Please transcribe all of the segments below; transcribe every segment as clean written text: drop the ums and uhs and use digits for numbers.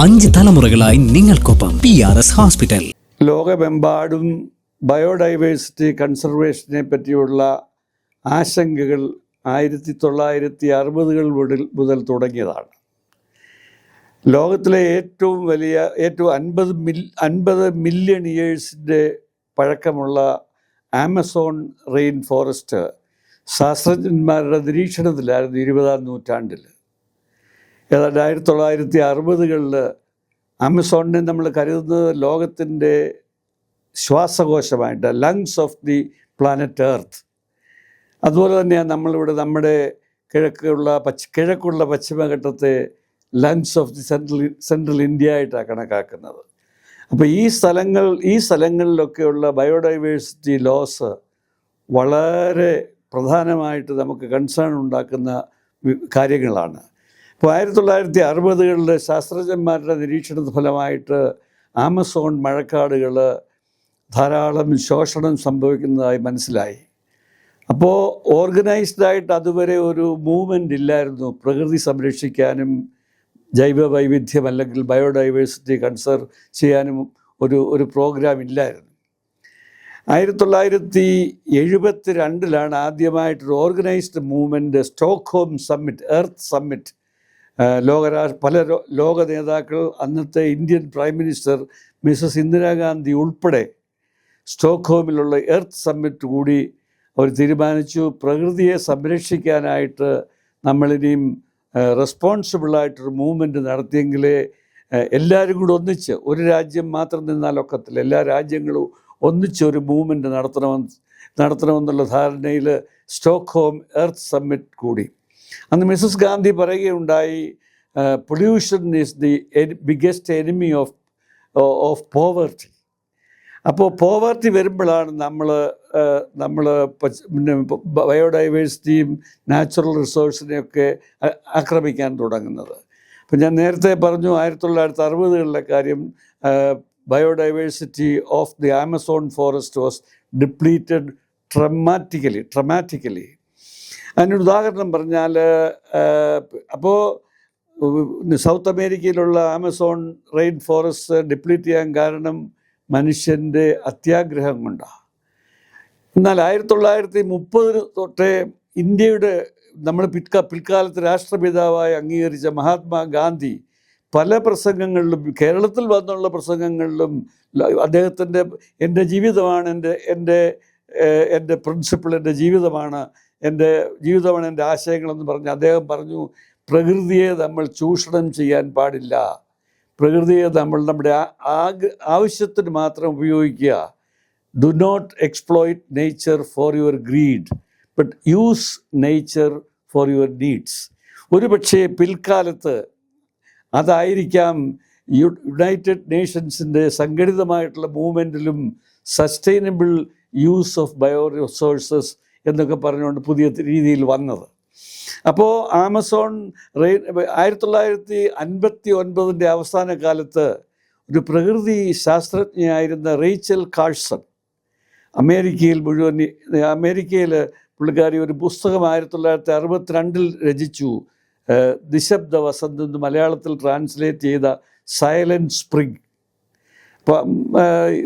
5 തലമുറകളായി നിങ്ങൾക്കൊപ്പം PRS hospital. ലോകമെമ്പാടും ബയോഡൈവേഴ്സിറ്റി കൺസർവേഷനെ പറ്റിയുള്ള ആശങ്കകൾ 1960-കൾ മുതൽ തുടങ്ങിയതാണ്. ലോകത്തിലെ ഏറ്റവും 50 മില്യൺ ഇയേഴ്സിൻ്റെ പഴക്കമുള്ള ആമസോൺ റെയിൻ ഫോറസ്റ്റ് ശാസ്ത്രജ്ഞന്മാരുടെ നിരീക്ഷണത്തിലായിരുന്നു 20-ാം നൂറ്റാണ്ടിൽ. ഏതാണ്ട് 1960-കളിൽ ആമസോണിനെ നമ്മൾ കരുതുന്നത് ലോകത്തിൻ്റെ ശ്വാസകോശമായിട്ട്, lungs of the planet Earth. അതുപോലെ തന്നെയാണ് നമ്മളിവിടെ നമ്മുടെ കിഴക്കുള്ള പശ്ചിമഘട്ടത്തെ lungs of the central India ആയിട്ടാണ് കണക്കാക്കുന്നത്. അപ്പോൾ ഈ സ്ഥലങ്ങളിലൊക്കെയുള്ള ബയോഡൈവേഴ്സിറ്റി ലോസ് വളരെ പ്രധാനമായിട്ട് നമുക്ക് കൺസേൺ ഉണ്ടാക്കുന്ന കാര്യങ്ങളാണ്. ഇപ്പോൾ 1960-കളിൽ ശാസ്ത്രജ്ഞന്മാരുടെ നിരീക്ഷണ ഫലമായിട്ട് ആമസോൺ മഴക്കാടുകൾ ധാരാളം ശോഷണം സംഭവിക്കുന്നതായി മനസ്സിലായി. അപ്പോൾ ഓർഗനൈസ്ഡായിട്ട് അതുവരെ ഒരു മൂവ്മെൻ്റ് ഇല്ലായിരുന്നു പ്രകൃതി സംരക്ഷിക്കാനും ജൈവ വൈവിധ്യം അല്ലെങ്കിൽ ബയോഡൈവേഴ്സിറ്റി കൺസർവ് ചെയ്യാനും ഒരു പ്രോഗ്രാം ഇല്ലായിരുന്നു. 1972-ലാണ് ആദ്യമായിട്ടൊരു organised movement Stockholm summit, earth summit, പല ലോക നേതാക്കൾ, അന്നത്തെ Indian prime minister Mises Indira Gandhi ഉൾപ്പെടെ സ്റ്റോക്ക്ഹോമിലുള്ള എർത്ത് സമ്മിറ്റ് കൂടി അവർ തീരുമാനിച്ചു. പ്രകൃതിയെ സംരക്ഷിക്കാനായിട്ട് നമ്മളിനിയും റെസ്പോൺസിബിളായിട്ടൊരു മൂവ്മെൻറ്റ് നടത്തിയെങ്കിലേ എല്ലാവരും കൂടി ഒന്നിച്ച്, ഒരു രാജ്യം മാത്രം നിന്നാലൊക്കത്തില്ല, എല്ലാ രാജ്യങ്ങളും ഒന്നിച്ചൊരു മൂവ്മെൻറ്റ് നടത്തണമെന്നുള്ള ധാരണയിൽ സ്റ്റോക്ക്ഹോം എർത്ത് സമ്മിറ്റ് കൂടി. അന്ന് മിസസ് ഗാന്ധി പറയുകയുണ്ടായി, pollution is the biggest enemy of poverty. അപ്പോൾ പോവർട്ടി വരുമ്പോഴാണ് നമ്മൾ ബയോഡൈവേഴ്സിറ്റിയും നാച്ചുറൽ റിസോഴ്സിനെയൊക്കെ ആക്രമിക്കാൻ തുടങ്ങുന്നത്. അപ്പം ഞാൻ നേരത്തെ പറഞ്ഞു 1960-കളിലെ കാര്യം. Biodiversity of the Amazon forest was depleted dramatically. അതിനൊരു ഉദാഹരണം പറഞ്ഞാൽ, അപ്പോൾ സൗത്ത് അമേരിക്കയിലുള്ള ആമസോൺ റെയിൻ ഫോറസ്റ്റ് ഡിപ്ലീറ്റ് ചെയ്യാൻ കാരണം മനുഷ്യൻ്റെ അത്യാഗ്രഹം കൊണ്ടാണ്. എന്നാൽ 1930 തൊട്ടേ ഇന്ത്യയുടെ നമ്മൾ പിൽക്കാലത്ത് രാഷ്ട്രപിതാവായി അംഗീകരിച്ച മഹാത്മാഗാന്ധി പല പ്രസംഗങ്ങളിലും, കേരളത്തിൽ വന്നുള്ള പ്രസംഗങ്ങളിലും അദ്ദേഹത്തിൻ്റെ എൻ്റെ ജീവിതമാണ് എൻ്റെ പ്രിൻസിപ്പിൾ, എൻ്റെ ജീവിതമാണ് എൻ്റെ ആശയങ്ങളെന്ന് പറഞ്ഞ് അദ്ദേഹം പറഞ്ഞു, പ്രകൃതിയെ നമ്മൾ ചൂഷണം ചെയ്യാൻ പാടില്ല, പ്രകൃതിയെ നമ്മൾ നമ്മുടെ ആവശ്യത്തിന് മാത്രം ഉപയോഗിക്കുക. Do not exploit nature for your greed but use nature for your needs. ഒരു പക്ഷേ പിൽക്കാലത്ത് അതായിരിക്കാം യുണൈറ്റഡ് നേഷൻസിൻ്റെ സംഘടിതമായിട്ടുള്ള മൂവ്മെൻറ്റിലും sustainable use of bio resources എന്നൊക്കെ പറഞ്ഞുകൊണ്ട് പുതിയ രീതിയിൽ വന്നത്. അപ്പോൾ ആമസോൺ 1959 അവസാന കാലത്ത് ഒരു പ്രകൃതി ശാസ്ത്രജ്ഞയായിരുന്ന റേച്ചൽ കാഴ്സൺ അമേരിക്കയിൽ പുള്ളിക്കാരി ഒരു പുസ്തകം 1962 രചിച്ചു. നിശബ്ദ വസന്തം എന്ന് മലയാളത്തിൽ ട്രാൻസ്ലേറ്റ് ചെയ്ത Silent Spring.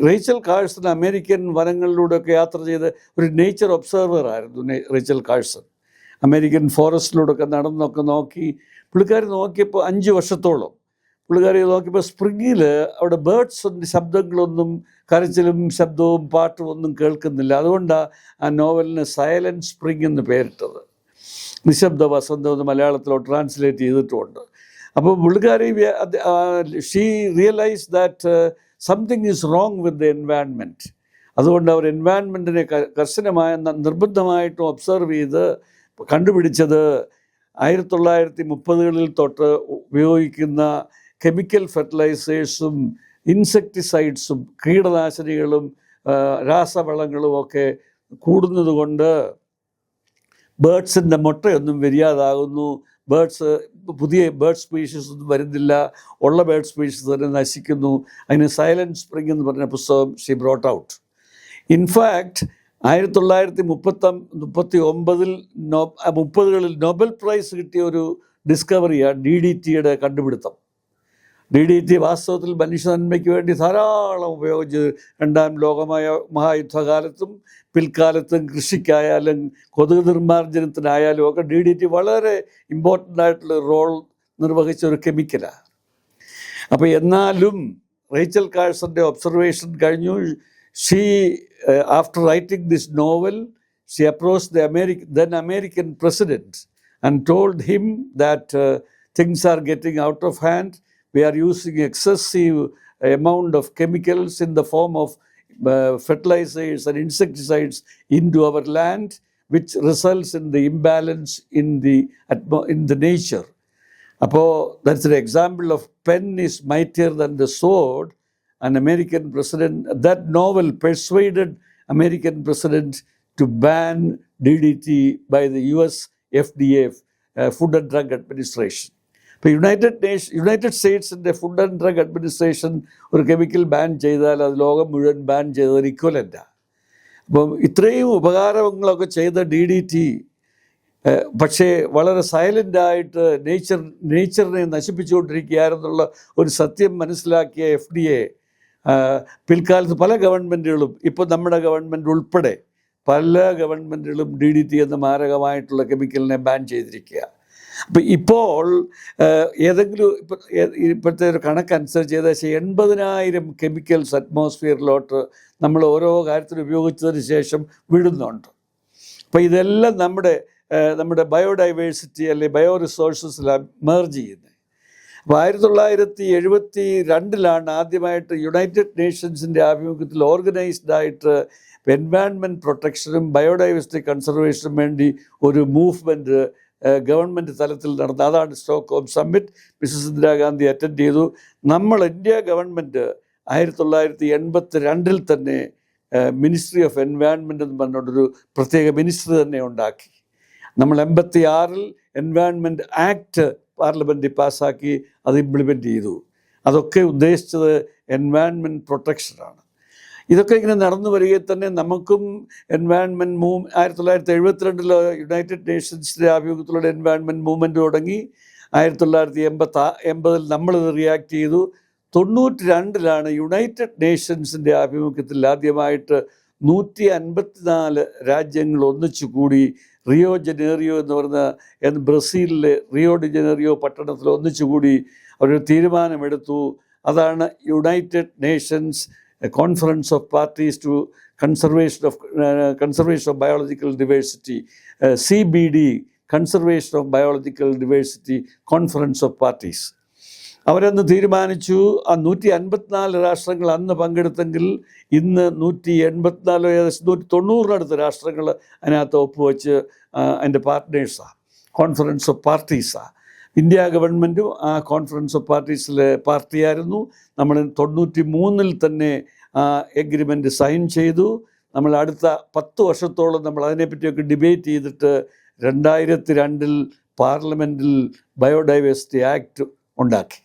Rachel Carson American വനങ്ങളിലൂടെയൊക്കെ യാത്ര ചെയ്ത് ഒരു നേച്ചർ ഒബ്സർവർ ആയിരുന്നു റേച്ചൽ കാഴ്സൺ. അമേരിക്കൻ ഫോറസ്റ്റിലൂടെയൊക്കെ നടന്നൊക്കെ നോക്കി. പുള്ളിക്കാരി നോക്കിയപ്പോൾ 5 വർഷത്തോളം പുള്ളിക്കാരി നോക്കിയപ്പോൾ സ്പ്രിങ്ങിൽ അവിടെ ബേർഡ്സിൻ്റെ ശബ്ദങ്ങളൊന്നും, കരച്ചിലും ശബ്ദവും പാട്ടും ഒന്നും കേൾക്കുന്നില്ല. അതുകൊണ്ടാണ് ആ നോവലിന് സൈലന്റ് സ്പ്രിംഗ് എന്ന് പേരിട്ടത്. നിശബ്ദ വസന്തം എന്ന് മലയാളത്തിലോ ട്രാൻസ്ലേറ്റ് ചെയ്തിട്ടുമുണ്ട്. അപ്പോൾ പുള്ളിക്കാരി she realise that something is wrong with the environment. അതുകൊണ്ട് അവർ എൻവയൺമെൻറ്റിനെ കർശനമായ നിർബന്ധമായിട്ടും ഒബ്സർവ് ചെയ്ത് കണ്ടുപിടിച്ചത് 1930-കളിൽ തൊട്ട് ഉപയോഗിക്കുന്ന കെമിക്കൽ ഫെർട്ടിലൈസേഴ്സും ഇൻസെക്ടിസൈഡ്സും കീടനാശിനികളും രാസവളങ്ങളും ഒക്കെ കൂടുന്നത് കൊണ്ട് ബേർഡ്സിൻ്റെ മുട്ടയൊന്നും വരിയാതാകുന്നു, പുതിയ ബേർഡ് സ്പീഷീസ് ഒന്നും വരുന്നില്ല, ഉള്ള ബേർഡ് സ്പീഷീസ് തന്നെ നശിക്കുന്നു. അതിന് സൈലന്റ് സ്പ്രിംഗ് എന്ന് പറഞ്ഞ പുസ്തകം ഷീ ബ്രോട്ട് ഔട്ട്. ഇൻഫാക്റ്റ് 1930-കളിൽ നൊബൽ പ്രൈസ് കിട്ടിയ ഒരു ഡിസ്കവറിയാണ് DDTയുടെ കണ്ടുപിടുത്തം. DDT വാസ്തവത്തിൽ മനുഷ്യ നന്മയ്ക്ക് വേണ്ടി ധാരാളം ഉപയോഗിച്ച് രണ്ടാം മഹായുദ്ധകാലത്തും പിൽക്കാലത്തും കൃഷിക്കായാലും കൊതുക് നിർമ്മാർജ്ജനത്തിനായാലും ഒക്കെ DDT വളരെ ഇമ്പോർട്ടൻ്റ് ആയിട്ടുള്ള റോൾ നിർവഹിച്ച ഒരു കെമിക്കലാണ്. അപ്പോൾ എന്നാലും റേച്ചൽ കാഴ്സൻ്റെ ഒബ്സർവേഷൻ കഴിഞ്ഞു. She after writing this novel she approached the then American president and told him that things are getting out of hand. We are using excessive amount of chemicals in the form of fertilizers and insecticides into our land, which results in the imbalance in the nature. അപ്പോൾ that's an example of pen is mightier than the sword. An American president, that novel persuaded American president to ban DDT by the US FDA, Food and Drug Administration. ഇപ്പോൾ United സ്റ്റേറ്റ്സിൻ്റെ Food and Drug Administration ഒരു chemical ban ചെയ്താൽ അത് ലോകം മുഴുവൻ ban ചെയ്തതിന് ഇക്വലൻ്റാണ്. അപ്പം ഇത്രയും ഉപകാരങ്ങളൊക്കെ ചെയ്ത DDT പക്ഷേ വളരെ സൈലൻ്റായിട്ട് നേച്ചറിനെ നശിപ്പിച്ചുകൊണ്ടിരിക്കുകയായിരുന്നുള്ള ഒരു സത്യം മനസ്സിലാക്കിയ FDA പിൽക്കാലത്ത് പല ഗവൺമെൻറ്റുകളും, ഇപ്പോൾ നമ്മുടെ ഗവൺമെൻറ് ഉൾപ്പെടെ പല ഗവൺമെൻറ്റുകളും DDT എന്ന മാരകമായിട്ടുള്ള കെമിക്കലിനെ ബാൻ ചെയ്തിരിക്കുക. അപ്പോൾ ഇപ്പോൾ ഇപ്പോഴത്തെ ഒരു കണക്കനുസരിച്ച് ഏകദേശം 80,000 കെമിക്കൽസ് അറ്റ്മോസ്ഫിയറിലോട്ട് നമ്മൾ ഓരോ കാര്യത്തിൽ ഉപയോഗിച്ചതിന് ശേഷം വിടുന്നുണ്ട്. അപ്പോൾ ഇതെല്ലാം നമ്മുടെ ബയോഡൈവേഴ്സിറ്റി അല്ലെങ്കിൽ ബയോ റിസോഴ്സസിലാണ് മെർജ് ചെയ്യുന്നത്. അപ്പോൾ 1972 ആദ്യമായിട്ട് യുണൈറ്റഡ് നേഷൻസിൻ്റെ ആഭിമുഖ്യത്തിൽ ഓർഗനൈസ്ഡായിട്ട് എൻവയൺമെൻറ്റ് പ്രൊട്ടക്ഷനും ബയോഡൈവേഴ്സിറ്റി കൺസർവേഷനും വേണ്ടി ഒരു മൂവ്മെൻറ്റ് ഗവൺമെൻറ് തലത്തിൽ നടന്ന, അതാണ് Stockholm summit. Mises Indira Gandhi attend ചെയ്തു. ഇന്ത്യ ഗവൺമെൻറ് 1982 തന്നെ മിനിസ്ട്രി ഓഫ് എൻവയൺമെൻറ്റ് എന്ന് പറഞ്ഞുകൊണ്ടൊരു പ്രത്യേക മിനിസ്ട്രി തന്നെ ഉണ്ടാക്കി. നമ്മൾ 86 എൻവയൺമെൻറ്റ് ആക്ട് പാർലമെൻറ്റിൽ പാസ്സാക്കി അത് ഇംപ്ലിമെൻറ്റ് ചെയ്തു. അതൊക്കെ ഉദ്ദേശിച്ചത് എൻവയൺമെൻറ്റ് പ്രൊട്ടക്ഷനാണ്. ഇതൊക്കെ ഇങ്ങനെ നടന്നു വരികയിൽ തന്നെ നമുക്കും എൻവയൺമെൻറ്റ് 1972 യുണൈറ്റഡ് നേഷൻസിൻ്റെ ആഭിമുഖ്യത്തിലുള്ള എൻവയൺമെൻറ്റ് മൂവ്മെൻറ്റ് തുടങ്ങി. 1980 നമ്മളിത് റിയാക്ട് ചെയ്തു. 92 യുണൈറ്റഡ് നേഷൻസിൻ്റെ ആഭിമുഖ്യത്തിൽ ആദ്യമായിട്ട് 154 രാജ്യങ്ങൾ ഒന്നിച്ചു കൂടി റിയോ ജനേറിയോ എന്ന് പറഞ്ഞ ബ്രസീലിലെ റിയോ ഡി ജനേറിയോ പട്ടണത്തിൽ ഒന്നിച്ചുകൂടി ഒരു തീരുമാനമെടുത്തു. അതാണ് United Nations conference of parties to conservation of biological diversity, CBD, conservation of biological diversity conference of parties. അവരന്ന് തീരുമാനിച്ചു. ആ 154 രാഷ്ട്രങ്ങൾ അന്ന് പങ്കെടുത്തെങ്കിൽ ഇന്ന് 184 ഏകദേശം 190 രാഷ്ട്രങ്ങൾ അതിനകത്ത് ഒപ്പുവെച്ച് അതിൻ്റെ പാർട്ട്നേഴ്സാണ്, കോൺഫറൻസ് ഓഫ് പാർട്ടീസാണ്. ഇന്ത്യ ഗവൺമെൻറ്റും ആ കോൺഫറൻസ് ഓഫ് പാർട്ടീസിലെ പാർട്ടിയായിരുന്നു. നമ്മൾ 93 തന്നെ ആ എഗ്രിമെൻറ്റ് സൈൻ ചെയ്തു. നമ്മൾ അടുത്ത 10 വർഷത്തോളം നമ്മൾ അതിനെപ്പറ്റിയൊക്കെ ഡിബേറ്റ് ചെയ്തിട്ട് 2002 പാർലമെൻറ്റിൽ ബയോഡൈവേഴ്സിറ്റി ആക്ട് ഉണ്ടാക്കി.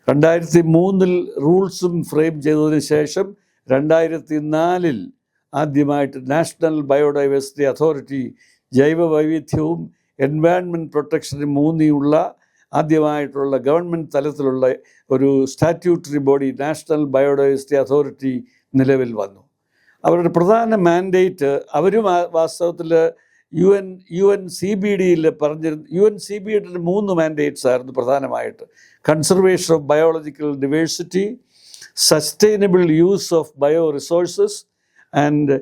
2003 റൂൾസും ഫ്രെയിം ചെയ്തതിന് ശേഷം 2004 ആദ്യമായിട്ട് നാഷണൽ ബയോഡൈവേഴ്സിറ്റി അതോറിറ്റി, ജൈവ വൈവിധ്യവും എൻവയൺമെൻറ്റ് പ്രൊട്ടക്ഷനും ഊന്നിയുള്ള ആദ്യമായിട്ടുള്ള ഗവൺമെൻറ് തലത്തിലുള്ള ഒരു statutory body national biodiversity authority നിലവിൽ വന്നു. അവരുടെ പ്രധാന മാൻഡേറ്റ്, അവരും വാസ്തവത്തിൽ UNCBDയിൽ പറഞ്ഞിരുന്നു. UNCBDയുടെ 3 മാൻഡേറ്റ്സ് ആയിരുന്നു പ്രധാനമായിട്ട്: conservation of biological diversity, sustainable use of bio resources and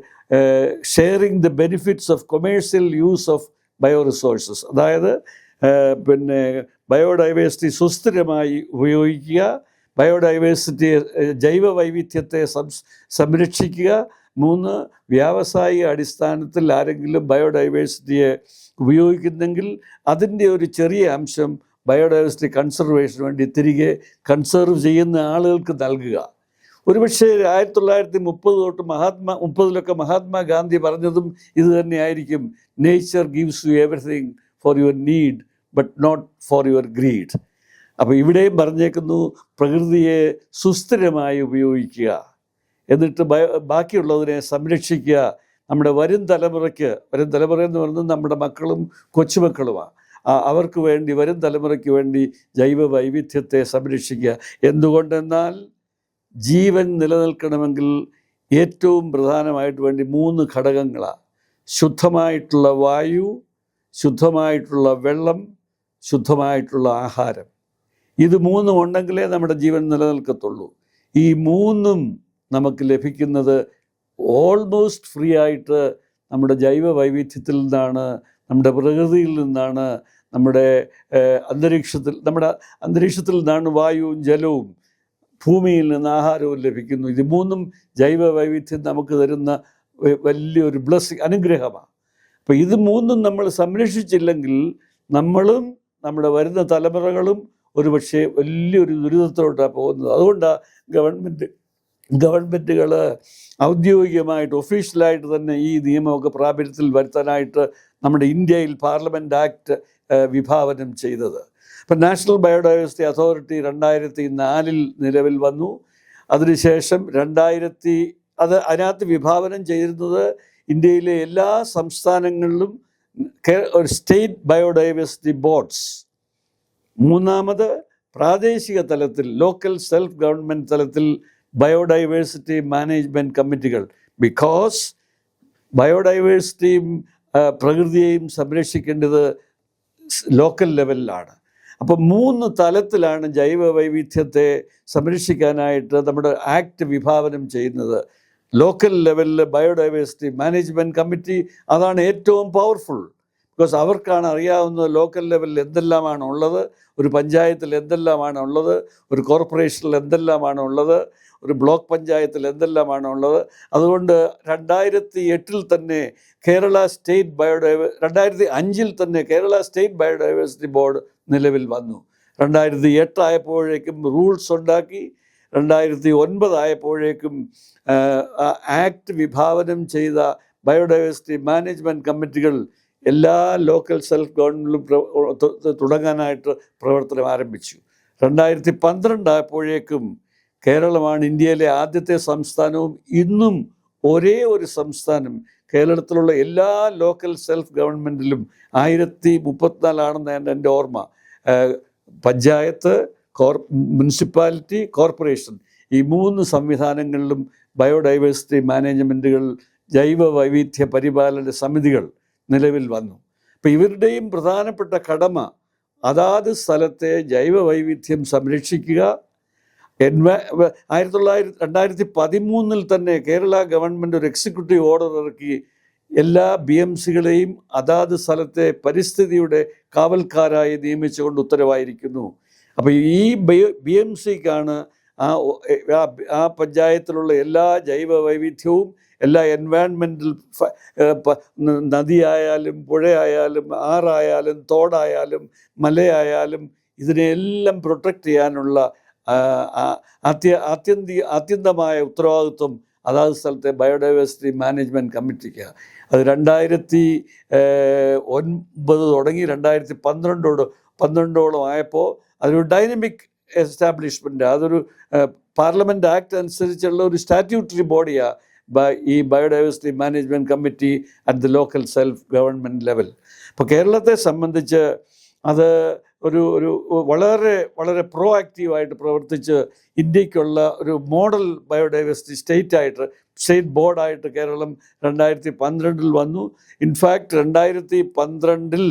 sharing the benefits of commercial use of bio resources. അതായത് ബയോഡൈവേഴ്സിറ്റി സുസ്ഥിരമായി ഉപയോഗിക്കുക, ബയോഡൈവേഴ്സിറ്റി ജൈവ വൈവിധ്യത്തെ സംരക്ഷിക്കുക. 3, വ്യാവസായിക അടിസ്ഥാനത്തിൽ ആരെങ്കിലും ബയോഡൈവേഴ്സിറ്റിയെ ഉപയോഗിക്കുന്നെങ്കിൽ അതിൻ്റെ ഒരു ചെറിയ അംശം ബയോഡൈവേഴ്സിറ്റി കൺസർവേഷന് വേണ്ടി തിരികെ കൺസർവ് ചെയ്യുന്ന ആളുകൾക്ക് നൽകുക. ഒരുപക്ഷെ 1930 തൊട്ട് 30 മഹാത്മാഗാന്ധി പറഞ്ഞതും ഇത് തന്നെയായിരിക്കും: nature gives you everything for your need but not four your greed. അപ്പോൾ ഇവിടെയും പറഞ്ഞേക്കുന്നു, പ്രകൃതിയെ സുസ്ഥിരമായി ഉപയോഗിക്കുക, എന്നിട്ട് ബാക്കിയുള്ളതിനെ സംരക്ഷിക്കുക. നമ്മുടെ വരും തലമുറ എന്ന് പറയുന്നത് നമ്മുടെ മക്കളും കൊച്ചുമക്കളുമാണ്. അവർക്ക് വേണ്ടി, വരും തലമുറയ്ക്ക് വേണ്ടി ജൈവ വൈവിധ്യത്തെ സംരക്ഷിക്കുക. എന്തുകൊണ്ടെന്നാൽ ജീവൻ നിലനിൽക്കണമെങ്കിൽ ഏറ്റവും പ്രധാനമായിട്ട് വേണ്ടി 3 ഘടകങ്ങളാണ്: ശുദ്ധമായിട്ടുള്ള വായു, ശുദ്ധമായിട്ടുള്ള വെള്ളം, ശുദ്ധമായിട്ടുള്ള ആഹാരം. ഇത് 3 ഉണ്ടെങ്കിലേ നമ്മുടെ ജീവൻ നിലനിൽക്കത്തുള്ളൂ. ഈ 3ഉം നമുക്ക് ലഭിക്കുന്നത് ഓൾമോസ്റ്റ് ഫ്രീ ആയിട്ട് നമ്മുടെ ജൈവ വൈവിധ്യത്തിൽ നിന്നാണ്, നമ്മുടെ പ്രകൃതിയിൽ നിന്നാണ്, നമ്മുടെ അന്തരീക്ഷത്തിൽ നിന്നാണ് വായുവും ജലവും ഭൂമിയിൽ നിന്ന് ആഹാരവും ലഭിക്കുന്നു. ഇത് 3ഉം ജൈവ വൈവിധ്യം നമുക്ക് തരുന്ന വലിയൊരു അനുഗ്രഹമാണ്. അപ്പോൾ ഇത് 3ഉം നമ്മൾ സംരക്ഷിച്ചില്ലെങ്കിൽ നമ്മളും നമ്മുടെ വരുന്ന തലമുറകളും ഒരുപക്ഷെ വലിയൊരു ദുരിതത്തോട്ടാണ് പോകുന്നത്. അതുകൊണ്ടാണ് ഗവൺമെൻറ്റുകൾ ഔദ്യോഗികമായിട്ട് ഒഫീഷ്യലായിട്ട് തന്നെ ഈ നിയമമൊക്കെ പ്രാബല്യത്തിൽ വരുത്താനായിട്ട് നമ്മുടെ ഇന്ത്യയിൽ പാർലമെൻറ്റ് ആക്ട് വിഭാവനം ചെയ്തത്. ഇപ്പം നാഷണൽ ബയോഡൈവേഴ്സിറ്റി അതോറിറ്റി 2004 നിലവിൽ വന്നു. അതിനുശേഷം അതിനകത്ത് വിഭാവനം ചെയ്തിരുന്നത് ഇന്ത്യയിലെ എല്ലാ സംസ്ഥാനങ്ങളിലും ഒരു സ്റ്റേറ്റ് ബയോഡൈവേഴ്സിറ്റി ബോർഡ്സ്, മൂന്നാമത് പ്രാദേശിക തലത്തിൽ ലോക്കൽ സെൽഫ് ഗവൺമെൻറ് തലത്തിൽ ബയോഡൈവേഴ്സിറ്റി മാനേജ്മെൻറ്റ് കമ്മിറ്റികൾ. ബിക്കോസ് ബയോഡൈവേഴ്സിറ്റിയും പ്രകൃതിയെയും സംരക്ഷിക്കേണ്ടത് ലോക്കൽ ലെവലിലാണ്. അപ്പോൾ 3 തലത്തിലാണ് ജൈവ വൈവിധ്യത്തെ സംരക്ഷിക്കാനായിട്ട് നമ്മുടെ ആക്ട് വിഭാവനം ചെയ്യുന്നത്. ലോക്കൽ ലെവലിൽ ബയോഡൈവേഴ്സിറ്റി മാനേജ്മെൻറ്റ് കമ്മിറ്റി, അതാണ് ഏറ്റവും പവർഫുൾ. ബിക്കോസ് അവർക്കാണ് അറിയാവുന്നത് ലോക്കൽ ലെവലിൽ എന്തെല്ലാമാണ് ഉള്ളത്, ഒരു പഞ്ചായത്തിൽ എന്തെല്ലാമാണ് ഉള്ളത്, ഒരു കോർപ്പറേഷനിൽ എന്തെല്ലാമാണ് ഉള്ളത്, ഒരു ബ്ലോക്ക് പഞ്ചായത്തിൽ എന്തെല്ലാമാണ് ഉള്ളത്. അതുകൊണ്ട് 2008 തന്നെ 2005 തന്നെ കേരള സ്റ്റേറ്റ് ബയോഡൈവേഴ്സിറ്റി ബോർഡ് നിലവിൽ വന്നു. 2008 ആയപ്പോഴേക്കും റൂൾസ് ഉണ്ടാക്കി. 2009 ആയപ്പോഴേക്കും ആക്ട് വിഭാവനം ചെയ്ത ബയോഡൈവേഴ്സിറ്റി മാനേജ്മെൻറ്റ് കമ്മിറ്റികൾ എല്ലാ ലോക്കൽ സെൽഫ് ഗവൺമെൻറ്റിലും തുടങ്ങാനായിട്ട് പ്രവർത്തനം ആരംഭിച്ചു. 2012 ആയപ്പോഴേക്കും കേരളമാണ് ഇന്ത്യയിലെ ആദ്യത്തെ സംസ്ഥാനവും ഇന്നും ഒരേ ഒരു സംസ്ഥാനം. കേരളത്തിലുള്ള എല്ലാ ലോക്കൽ സെൽഫ് ഗവൺമെൻറ്റിലും 1034 എൻ്റെ ഓർമ്മ. പഞ്ചായത്ത്, മുനിസിപ്പാലിറ്റി, കോർപ്പറേഷൻ, ഈ 3 സംവിധാനങ്ങളിലും ബയോഡൈവേഴ്സിറ്റി മാനേജ്മെൻറ്റുകൾ, ജൈവ വൈവിധ്യ പരിപാലന സമിതികൾ നിലവിൽ വന്നു. അപ്പോൾ ഇവരുടെയും പ്രധാനപ്പെട്ട കടമ അതാത് സ്ഥലത്തെ ജൈവ വൈവിധ്യം സംരക്ഷിക്കുക. 2013 തന്നെ കേരള ഗവൺമെൻറ് ഒരു എക്സിക്യൂട്ടീവ് ഓർഡർ ഇറക്കി എല്ലാ BMCകളെയും അതാത് സ്ഥലത്തെ പരിസ്ഥിതിയുടെ കാവൽക്കാരായി നിയമിച്ചുകൊണ്ട് ഉത്തരവായിരിക്കുന്നു. അപ്പോൾ ഈ BMCക്കാണ് ആ പഞ്ചായത്തിലുള്ള എല്ലാ ജൈവ വൈവിധ്യവും, എല്ലാ എൻവയൺമെൻറ്റൽ, നദിയായാലും പുഴയായാലും ആറായാലും തോടായാലും മലയായാലും ഇതിനെല്ലാം പ്രൊട്ടക്റ്റ് ചെയ്യാനുള്ള ആത്യന്തമായ ഉത്തരവാദിത്വം അതാത് സ്ഥലത്തെ ബയോഡൈവേഴ്സിറ്റി മാനേജ്മെൻറ്റ് കമ്മിറ്റിക്ക്. അത് 2009 തുടങ്ങി 2012 ആയപ്പോൾ അതൊരു ഡൈനമിക് എസ്റ്റാബ്ലിഷ്മെൻറ്റ്, അതൊരു പാർലമെൻറ്റ് ആക്ട് അനുസരിച്ചുള്ള ഒരു സ്റ്റാറ്റ്യൂട്ടറി ബോഡിയാണ് ഈ biodiversity management committee at the local self government level. ഇപ്പോൾ കേരളത്തെ സംബന്ധിച്ച് അത് ഒരു വളരെ വളരെ പ്രോ ആക്റ്റീവായിട്ട് പ്രവർത്തിച്ച് ഇന്ത്യക്കുള്ള ഒരു മോഡൽ ബയോഡൈവേഴ്സിറ്റി സ്റ്റേറ്റ് ബോർഡായിട്ട് കേരളം 2012 വന്നു. ഇൻഫാക്ട് 2012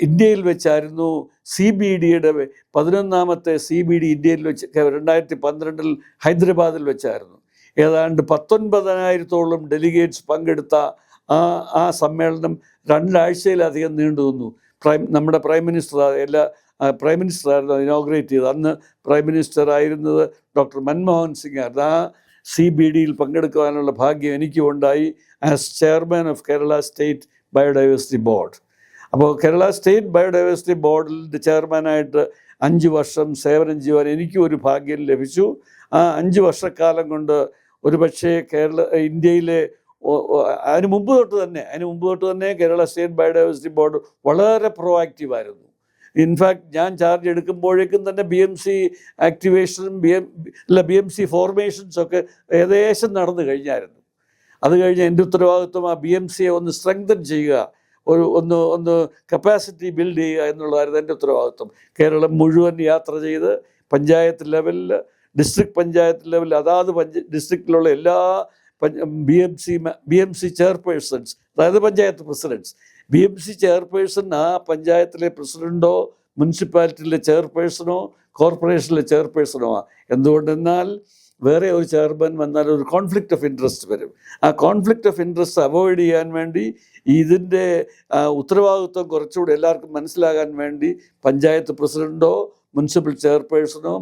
ഇന്ത്യയിൽ വെച്ചായിരുന്നു CBDയുടെ 11ാമത്തെ CBD ഇന്ത്യയിൽ വെച്ച് 2012 ഹൈദരാബാദിൽ വെച്ചായിരുന്നു. ഏതാണ്ട് 19,000-ഓളം ഡെലിഗേറ്റ്സ് പങ്കെടുത്ത ആ സമ്മേളനം 2 ആഴ്ചയിലധികം നീണ്ടു നിന്നു. നമ്മുടെ പ്രൈം മിനിസ്റ്ററായിരുന്നു ഇനോഗ്രേറ്റ് ചെയ്തത്. അന്ന് പ്രൈം മിനിസ്റ്റർ ആയിരുന്നത് ഡോക്ടർ മൻമോഹൻ സിംഗ് ആയിരുന്നു. ആ CBDയിൽ പങ്കെടുക്കുവാനുള്ള ഭാഗ്യം എനിക്കും ഉണ്ടായി as chairman of Kerala state biodiversity board. അപ്പോൾ കേരള സ്റ്റേറ്റ് ബയോഡൈവേഴ്സിറ്റി ബോർഡിൻ്റെ ചെയർമാനായിട്ട് 5 വർഷം സേവനം ചെയ്യുവാൻ എനിക്കും ഒരു ഭാഗ്യം ലഭിച്ചു. ആ 5 വർഷക്കാലം കൊണ്ട് ഒരുപക്ഷെ ഇന്ത്യയിലെ അതിന് മുമ്പ് തൊട്ട് തന്നെ കേരള സ്റ്റേറ്റ് ബയോഡൈവേഴ്സിറ്റി ബോർഡ് വളരെ പ്രോ ആക്റ്റീവായിരുന്നു. ഇൻഫാക്ട് ഞാൻ ചാർജ് എടുക്കുമ്പോഴേക്കും തന്നെ BMC ആക്ടിവേഷനും BMC ഫോർമേഷൻസൊക്കെ ഏകദേശം നടന്നു കഴിഞ്ഞായിരുന്നു. അത് കഴിഞ്ഞ് എൻ്റെ ഉത്തരവാദിത്വം ആ BMCയെ ഒന്ന് സ്ട്രെങ്തൻ ചെയ്യുക, ഒന്ന് കപ്പാസിറ്റി ബിൽഡ് ചെയ്യുക എന്നുള്ളതായിരുന്നു എൻ്റെ ഉത്തരവാദിത്വം. കേരളം മുഴുവൻ യാത്ര ചെയ്ത് പഞ്ചായത്ത് ലെവലിൽ, ഡിസ്ട്രിക്ട് പഞ്ചായത്ത് ലെവലിൽ, അതാത് ഡിസ്ട്രിക്റ്റിലുള്ള എല്ലാ ബി എം സി ചെയർപേഴ്സൺസ്, അതായത് panchayat presidents, B M C chairperson ആ പഞ്ചായത്തിലെ പ്രസിഡൻറ്റോ മുനിസിപ്പാലിറ്റിയിലെ ചെയർപേഴ്സണോ കോർപ്പറേഷനിലെ ചെയർപേഴ്സണോ എന്തുകൊണ്ടെന്നാൽ വേറെ ഒരു ചെയർമാൻ വന്നാൽ ഒരു കോൺഫ്ലിക്റ്റ് ഓഫ് ഇൻട്രസ്റ്റ് വരും. ആ കോൺഫ്ലിക്റ്റ് ഓഫ് ഇൻട്രസ്റ്റ് അവോയ്ഡ് ചെയ്യാൻ വേണ്ടി, ഇതിൻ്റെ ഉത്തരവാദിത്വം കുറച്ചുകൂടി എല്ലാവർക്കും മനസ്സിലാകാൻ വേണ്ടി പഞ്ചായത്ത് പ്രസിഡൻറ്റോ മുനിസിപ്പൽ ചെയർപേഴ്സണോ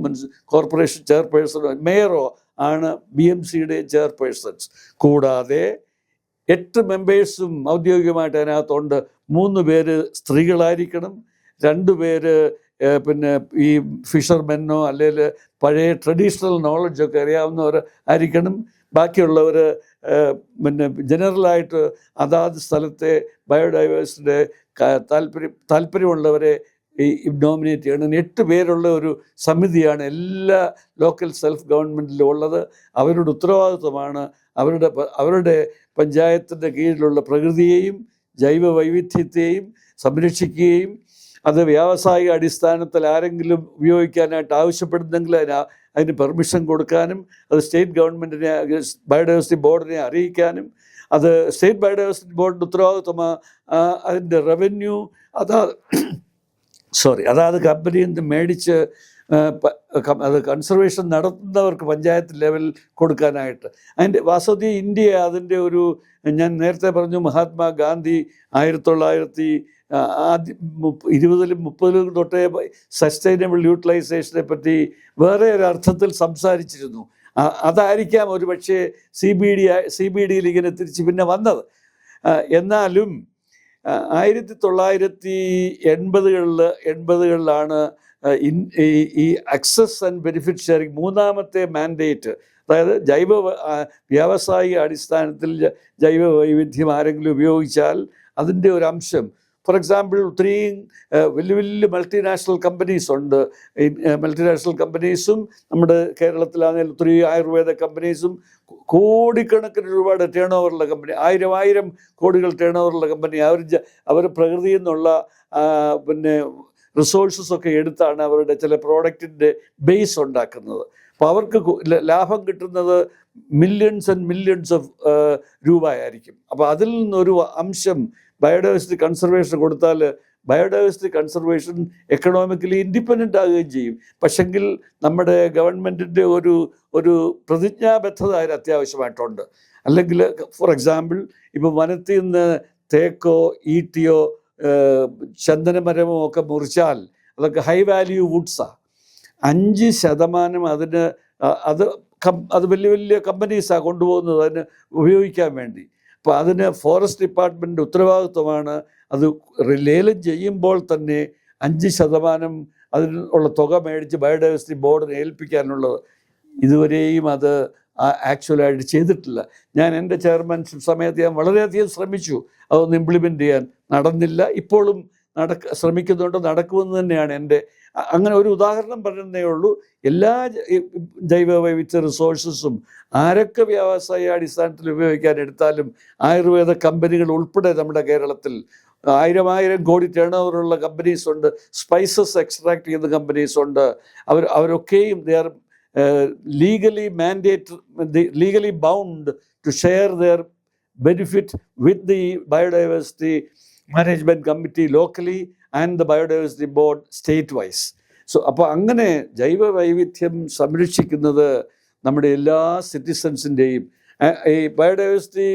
കോർപ്പറേഷൻ ചെയർപേഴ്സണോ മേയറോ ആണ് ബി എം സിയുടെ ചെയർപേഴ്സൺസ്. കൂടാതെ 8 മെമ്പേഴ്സും ഔദ്യോഗികമായിട്ട് അതിനകത്തുണ്ട്. 3 പേര് സ്ത്രീകളായിരിക്കണം, 2 പേര് പിന്നെ ഈ ഫിഷർമെന്നോ അല്ലെങ്കിൽ പഴയ ട്രഡീഷണൽ നോളജൊക്കെ അറിയാവുന്നവർ ആയിരിക്കണം. ബാക്കിയുള്ളവർ പിന്നെ ജനറലായിട്ട് അതാത് സ്ഥലത്തെ ബയോഡൈവേഴ്സിറ്റിയുടെ താല്പര്യമുള്ളവരെ ഈ നോമിനേറ്റ് ചെയ്യണം. 8 പേരുള്ള ഒരു സമിതിയാണ് എല്ലാ ലോക്കൽ സെൽഫ് ഗവൺമെൻറ്റിലും ഉള്ളത്. അവരുടെ ഉത്തരവാദിത്വമാണ് അവരുടെ പഞ്ചായത്തിൻ്റെ കീഴിലുള്ള പ്രകൃതിയെയും ജൈവ വൈവിധ്യത്തെയും സംരക്ഷിക്കുകയും അത് വ്യാവസായിക അടിസ്ഥാനത്തിൽ ആരെങ്കിലും ഉപയോഗിക്കാനായിട്ട് ആവശ്യപ്പെടുന്നെങ്കിൽ അതിന് പെർമിഷൻ കൊടുക്കാനും, അത് സ്റ്റേറ്റ് ഗവൺമെൻറ്റിനെ, ബയോഡൈവേഴ്സിറ്റി ബോർഡിനെ അറിയിക്കാനും, അത് സ്റ്റേറ്റ് ബയോഡൈവേഴ്സിറ്റി ബോർഡിൻ്റെ ഉത്തരവാദിത്വമാണ്. അതിൻ്റെ റവന്യൂ അതാത് കമ്പനിയിൽ നിന്ന് മേടിച്ച് അത് കൺസർവേഷൻ നടത്തുന്നവർക്ക് പഞ്ചായത്ത് ലെവലിൽ കൊടുക്കാനായിട്ട്. അതിൻ്റെ വാസ്തവത്തിൽ ഇന്ത്യ അതിൻ്റെ ഞാൻ നേരത്തെ പറഞ്ഞു, മഹാത്മാഗാന്ധി 1920-ലും 30-ലും തൊട്ടേ സസ്റ്റൈനബിൾ യൂട്ടിലൈസേഷനെ പറ്റി വേറെ ഒരു അർത്ഥത്തിൽ സംസാരിച്ചിരുന്നു. അതായിരിക്കാം ഒരു പക്ഷേ സി ബി ഡിയിൽ ഇങ്ങനെ തിരിച്ച് പിന്നെ വന്നത്. എന്നാലും 1980-കളിലാണ് ഈ അക്സസ് ആൻഡ് ബെനിഫിറ്റ് ഷെയറിംഗ് മൂന്നാമത്തെ മാൻഡേറ്റ്. അതായത് വ്യാവസായിക അടിസ്ഥാനത്തിൽ ജൈവ വൈവിധ്യം ആരെങ്കിലും ഉപയോഗിച്ചാൽ അതിൻ്റെ ഒരു അംശം, ഫോർ എക്സാമ്പിൾ ഒത്തിരിയും വലിയ വലിയ മൾട്ടിനാഷണൽ കമ്പനീസ് ഉണ്ട്. മൾട്ടിനാഷണൽ കമ്പനീസും നമ്മുടെ കേരളത്തിലാണെങ്കിൽ ഒത്തിരി ആയുർവേദ കമ്പനീസും കോടിക്കണക്കിന് രൂപയുടെ ടേൺ ഓവറുള്ള കമ്പനി, 1000 കോടികൾ ടേൺ ഓവറുള്ള കമ്പനി. അവർ പ്രകൃതിയിൽ നിന്നുള്ള പിന്നെ റിസോഴ്സസൊക്കെ എടുത്താണ് അവരുടെ ചില പ്രോഡക്റ്റിൻ്റെ ബേസ് ഉണ്ടാക്കുന്നത്. അപ്പോൾ അവർക്ക് ലാഭം കിട്ടുന്നത് മില്യൺസ് ആൻഡ് മില്യൺസ് ഓഫ് രൂപയായിരിക്കും. അപ്പോൾ അതിൽ നിന്നൊരു അംശം ബയോഡൈവേഴ്സിറ്റി കൺസർവേഷൻ കൊടുത്താൽ ബയോഡൈവേഴ്സിറ്റി കൺസർവേഷൻ എക്കണോമിക്കലി ഇൻഡിപെൻഡൻ്റ് ആകുകയും ചെയ്യും. പക്ഷെങ്കിൽ നമ്മുടെ ഗവൺമെൻറ്റിൻ്റെ ഒരു പ്രതിജ്ഞാബദ്ധത അതിന് അത്യാവശ്യമായിട്ടുണ്ട്. അല്ലെങ്കിൽ ഫോർ എക്സാമ്പിൾ ഇപ്പോൾ വനത്തിൽ നിന്ന് തേക്കോ ഈട്ടിയോ ചന്ദനമരമോ ഒക്കെ മുറിച്ചാൽ അതൊക്കെ ഹൈ വാല്യൂ വുഡ്സാണ്. 5% അതിന് അത് വലിയ വലിയ കമ്പനീസാണ് കൊണ്ടുപോകുന്നത് അതിന് ഉപയോഗിക്കാൻ വേണ്ടി. അപ്പോൾ അതിന് ഫോറസ്റ്റ് ഡിപ്പാർട്ട്മെൻറ്റിൻ്റെ ഉത്തരവാദിത്വമാണ് അത് ലേലം ചെയ്യുമ്പോൾ തന്നെ 5% അതിനുള്ള തുക മേടിച്ച് ബയോഡൈവേഴ്സിറ്റി ബോർഡിനെ ഏൽപ്പിക്കാനുള്ളത്. ഇതുവരെയും അത് ആക്ച്വലായിട്ട് ചെയ്തിട്ടില്ല. ഞാൻ എൻ്റെ ചെയർമാൻഷിപ്പ് സമയത്ത് ഞാൻ വളരെയധികം ശ്രമിച്ചു അതൊന്ന് ഇംപ്ലിമെൻ്റ് ചെയ്യാൻ, നടന്നില്ല. ഇപ്പോഴും ശ്രമിക്കുന്നുണ്ട്, നടക്കുമെന്ന് തന്നെയാണ് എൻ്റെ. അങ്ങനെ ഒരു ഉദാഹരണം പറയുന്നേ ഉള്ളൂ. എല്ലാ ജൈവ വൈവിധ്യ റിസോഴ്സസും ആരൊക്കെ വ്യാവസായിക അടിസ്ഥാനത്തിൽ ഉപയോഗിക്കാൻ എടുത്താലും ആയുർവേദ കമ്പനികൾ ഉൾപ്പെടെ നമ്മുടെ കേരളത്തിൽ 1000 കോടി ടേൺ ഓവറുള്ള കമ്പനീസ് ഉണ്ട്. സ്പൈസസ് എക്സ്ട്രാക്ട് ചെയ്യുന്ന കമ്പനീസ് ഉണ്ട്. അവരൊക്കെയും they are legally bound to share their benefit with the biodiversity management committee locally and the biodiversity board state-wise. അപ്പോൾ അങ്ങനെ ജൈവ വൈവിധ്യം സംരക്ഷിക്കുന്നത് നമ്മുടെ എല്ലാ സിറ്റിസൺസിൻ്റെയും, ഈ ബയോഡൈവേഴ്സിറ്റി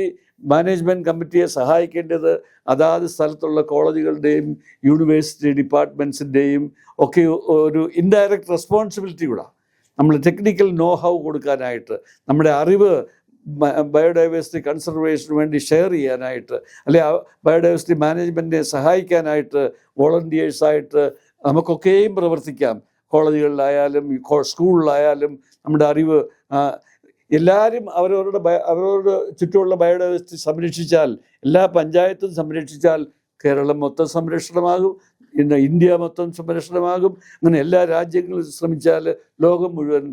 മാനേജ്മെൻറ്റ് കമ്മിറ്റിയെ സഹായിക്കേണ്ടത് അതാത് സ്ഥലത്തുള്ള കോളേജുകളുടെയും യൂണിവേഴ്സിറ്റി ഡിപ്പാർട്ട്മെൻറ്റ്സിൻ്റെയും ഒക്കെ ഒരു ഇൻഡയറക്റ്റ് റെസ്പോൺസിബിലിറ്റി കൂടെ. നമ്മൾ ടെക്നിക്കൽ നോ ഹൗ കൊടുക്കാനായിട്ട്, നമ്മുടെ അറിവ് ബയോഡൈവേഴ്സിറ്റി കൺസർവേഷന് വേണ്ടി ഷെയർ ചെയ്യാനായിട്ട്, അല്ലെ ബയോഡൈവേഴ്സിറ്റി മാനേജ്മെൻറ്റിനെ സഹായിക്കാനായിട്ട് വോളണ്ടിയേഴ്സായിട്ട് നമുക്കൊക്കെയും പ്രവർത്തിക്കാം. കോളേജുകളിലായാലും സ്കൂളിലായാലും നമ്മുടെ അറിവ് എല്ലാവരും അവരവരുടെ ചുറ്റുമുള്ള ബയോഡൈവേഴ്സിറ്റി സംരക്ഷിച്ചാൽ, എല്ലാ പഞ്ചായത്തും സംരക്ഷിച്ചാൽ കേരളം മൊത്തം സംരക്ഷണമാകും, ഇന്ത്യ മൊത്തം സംരക്ഷണമാകും. അങ്ങനെ എല്ലാ രാജ്യങ്ങളും ശ്രമിച്ചാൽ ലോകം മുഴുവൻ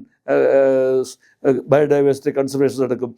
ബയോഡൈവേഴ്സിറ്റി കൺസർവേഷൻ നടക്കും.